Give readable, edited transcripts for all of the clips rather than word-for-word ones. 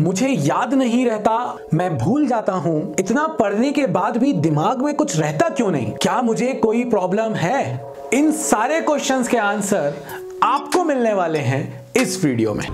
मुझे याद नहीं रहता, मैं भूल जाता हूँ, इतना पढ़ने के बाद भी दिमाग में कुछ रहता क्यों नहीं, क्या मुझे कोई प्रॉब्लम है? इन सारे क्वेश्चंस के आंसर आपको मिलने वाले हैं इस वीडियो में।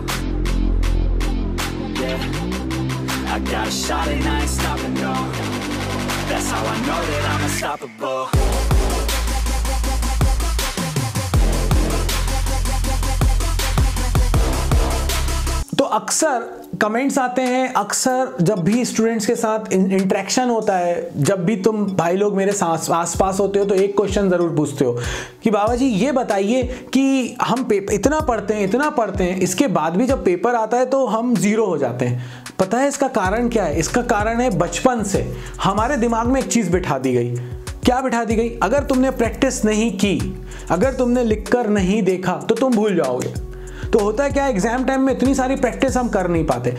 तो अक्सर कमेंट्स आते हैं, अक्सर जब भी स्टूडेंट्स के साथ इंटरेक्शन होता है, जब भी तुम भाई लोग मेरे आसपास होते हो तो एक क्वेश्चन ज़रूर पूछते हो कि बाबा जी ये बताइए कि हम इतना पढ़ते हैं, इसके बाद भी जब पेपर आता है तो हम ज़ीरो हो जाते हैं। पता है इसका कारण क्या है? इसका कारण है बचपन से हमारे दिमाग में एक चीज़ बिठा दी गई। क्या बिठा दी गई? अगर तुमने प्रैक्टिस नहीं की, अगर तुमने लिख कर नहीं देखा तो तुम भूल जाओगे। तो होता है क्या, एग्जाम टाइम में इतनी सारी प्रैक्टिस हम कर नहीं पाते,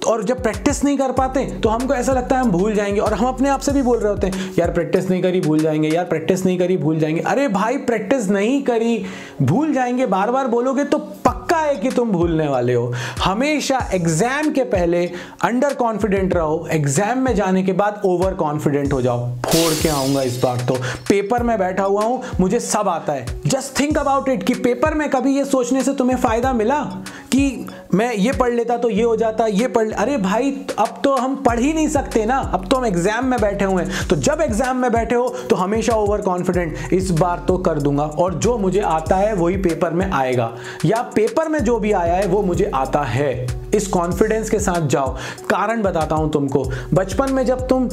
और जब प्रैक्टिस नहीं कर पाते तो हमको ऐसा लगता है हम भूल जाएंगे, और हम अपने आप से भी बोल रहे होते हैं यार प्रैक्टिस नहीं करी भूल जाएंगे, यार प्रैक्टिस नहीं करी भूल जाएंगे। अरे भाई प्रैक्टिस नहीं करी भूल जाएंगे बार बार बोलोगे तो पक्का है कि तुम भूलने वाले हो। हमेशा एग्जाम के पहले अंडर कॉन्फिडेंट रहो, एग्जाम में जाने के बाद ओवर कॉन्फिडेंट हो जाओ। फोड़ के आऊंगा इस बार तो, पेपर में बैठा हुआ हूं, मुझे सब आता है। जस्ट थिंक अबाउट इट कि पेपर में कभी ये सोचने से तुम्हें फायदा मिला कि मैं ये पढ़ लेता तो ये हो जाता, ये पढ़। अरे भाई अब तो हम पढ़ ही नहीं सकते ना, अब तो हम एग्जाम में बैठे हुए हैं। तो जब एग्जाम में बैठे हो तो हमेशा ओवर कॉन्फिडेंट, इस बार तो कर दूंगा, और जो मुझे आता है वही पेपर में आएगा, या पेपर में जो भी आया है वो मुझे आता है। इस कॉन्फिडेंस के साथ जाओ। कारण बताता हूं तुमको, बचपन में जब तुम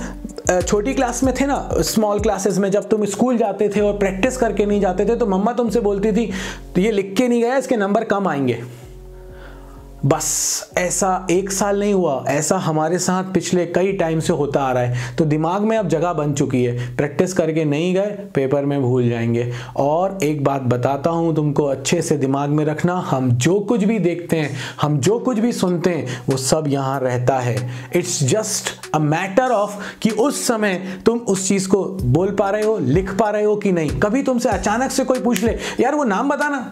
छोटी क्लास में थे ना, स्मॉल क्लासेस में जब तुम स्कूल जाते थे और प्रैक्टिस करके नहीं जाते थे तो मम्मा तुमसे बोलती थी तो ये लिख के नहीं गया, इसके नंबर कम आएंगे। बस ऐसा एक साल नहीं हुआ, ऐसा हमारे साथ पिछले कई टाइम से होता आ रहा है। तो दिमाग में अब जगह बन चुकी है, प्रैक्टिस करके नहीं गए पेपर में भूल जाएंगे। और एक बात बताता हूं तुमको, अच्छे से दिमाग में रखना, हम जो कुछ भी देखते हैं, हम जो कुछ भी सुनते हैं, वो सब यहाँ रहता है। It's just a matter of कि उस समय तुम उस चीज को बोल पा रहे हो, लिख पा रहे हो कि नहीं। कभी तुमसे अचानक से कोई पूछ ले यार वो नाम बताना,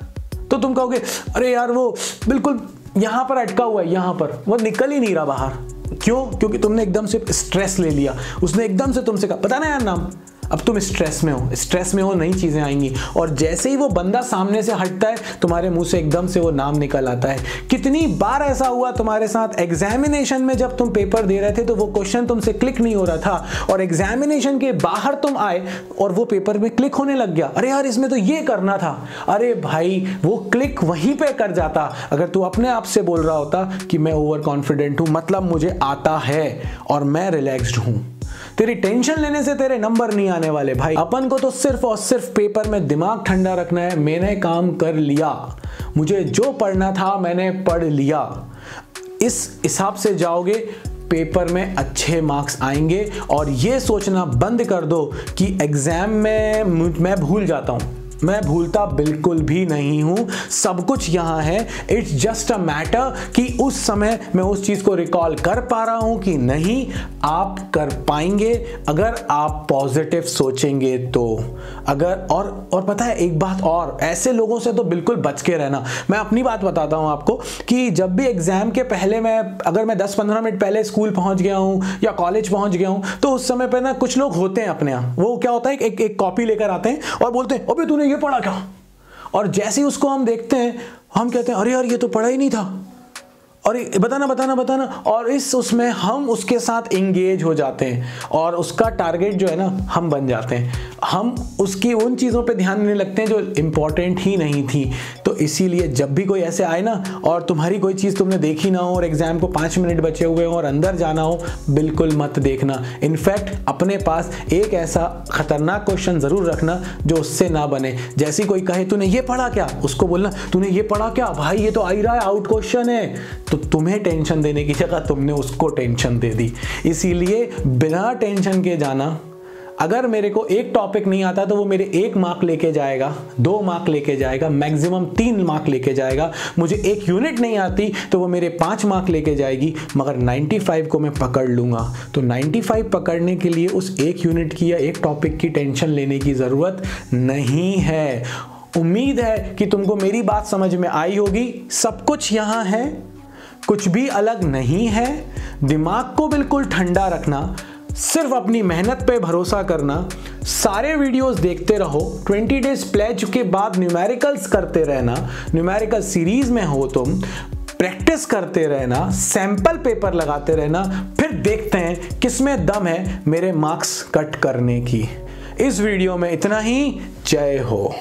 तो तुम कहोगे अरे यार वो बिल्कुल यहां पर अटका हुआ है, यहां पर वो निकल ही नहीं रहा बाहर। क्यों? क्योंकि तुमने एकदम से स्ट्रेस ले लिया, उसने एकदम से तुमसे कहा पता ना यार नाम। अब तुम स्ट्रेस में हो, नई चीजें आएंगी, और जैसे ही वो बंदा सामने से हटता है तुम्हारे मुंह से एकदम से वो नाम निकल आता है। कितनी बार ऐसा हुआ तुम्हारे साथ, एग्जामिनेशन में जब तुम पेपर दे रहे थे तो वो क्वेश्चन तुमसे क्लिक नहीं हो रहा था, और एग्जामिनेशन के बाहर तुम आए और वो पेपर में क्लिक होने लग गया। अरे यार इसमें तो ये करना था। अरे भाई वो क्लिक वहीं पे कर जाता अगर तू अपने आप से बोल रहा होता कि मैं ओवर कॉन्फिडेंट हूं, मतलब मुझे आता है और मैं रिलैक्स्ड हूं। तेरी टेंशन लेने से तेरे नंबर नहीं आने वाले भाई। अपन को तो सिर्फ और सिर्फ पेपर में दिमाग ठंडा रखना है। मैंने काम कर लिया, मुझे जो पढ़ना था मैंने पढ़ लिया, इस हिसाब से जाओगे पेपर में अच्छे मार्क्स आएंगे। और ये सोचना बंद कर दो कि एग्जाम में मैं भूल जाता हूं। मैं भूलता बिल्कुल भी नहीं हूं, सब कुछ यहां है। इट्स जस्ट अ मैटर कि उस समय मैं उस चीज को रिकॉल कर पा रहा हूं कि नहीं। आप कर पाएंगे अगर आप पॉजिटिव सोचेंगे तो। अगर और पता है एक बात और, ऐसे लोगों से तो बिल्कुल बच के रहना। मैं अपनी बात बताता हूं आपको कि जब भी एग्जाम के पहले अगर मैं 10-15 मिनट पहले स्कूल पहुंच गया हूं या कॉलेज पहुंच गया हूं तो उस समय पर ना कुछ लोग होते हैं अपने यहाँ, वो क्या होता है एक कॉपी लेकर आते हैं और बोलते हैं अबे तूने ये पढ़ा क्या? और जैसे ही उसको हम देखते हैं हम कहते हैं अरे यार ये तो पढ़ा ही नहीं था, और बताना, और उसमें हम उसके साथ इंगेज हो जाते हैं और उसका टारगेट जो है ना हम बन जाते हैं। हम उसकी उन चीज़ों पे ध्यान देने लगते हैं जो इम्पोर्टेंट ही नहीं थी। तो इसीलिए जब भी कोई ऐसे आए ना और तुम्हारी कोई चीज़ तुमने देखी ना हो और एग्जाम को 5 मिनट बचे हुए हो और अंदर जाना हो, बिल्कुल मत देखना। इनफैक्ट अपने पास एक ऐसा खतरनाक क्वेश्चन ज़रूर रखना जो उससे ना बने। जैसे कोई कहे तूने ये पढ़ा क्या, उसको बोलना तूने ये पढ़ा क्या भाई, ये तो आ ही रहा है, आउट क्वेश्चन है। तो तुम्हें टेंशन देने की जगह तुमने उसको टेंशन दे दी। इसीलिए बिना टेंशन के जाना। अगर मेरे को एक टॉपिक नहीं आता तो वो मेरे 1 मार्क लेके जाएगा, 2 मार्क लेके जाएगा, मैक्सिमम 3 मार्क लेके जाएगा। मुझे एक यूनिट नहीं आती तो वो मेरे 5 मार्क लेके जाएगी, मगर 95 को मैं पकड़ लूँगा। तो 95 पकड़ने के लिए उस एक यूनिट की या एक टॉपिक की टेंशन लेने की ज़रूरत नहीं है। उम्मीद है कि तुमको मेरी बात समझ में आई होगी। सब कुछ यहाँ है, कुछ भी अलग नहीं है। दिमाग को बिल्कुल ठंडा रखना, सिर्फ अपनी मेहनत पे भरोसा करना, सारे वीडियोस देखते रहो, 20 डेज प्लेज के बाद न्यूमेरिकल्स करते रहना, न्यूमेरिकल सीरीज में हो तुम, प्रैक्टिस करते रहना, सैंपल पेपर लगाते रहना, फिर देखते हैं किसमें दम है मेरे मार्क्स कट करने की। इस वीडियो में इतना ही। जय हो।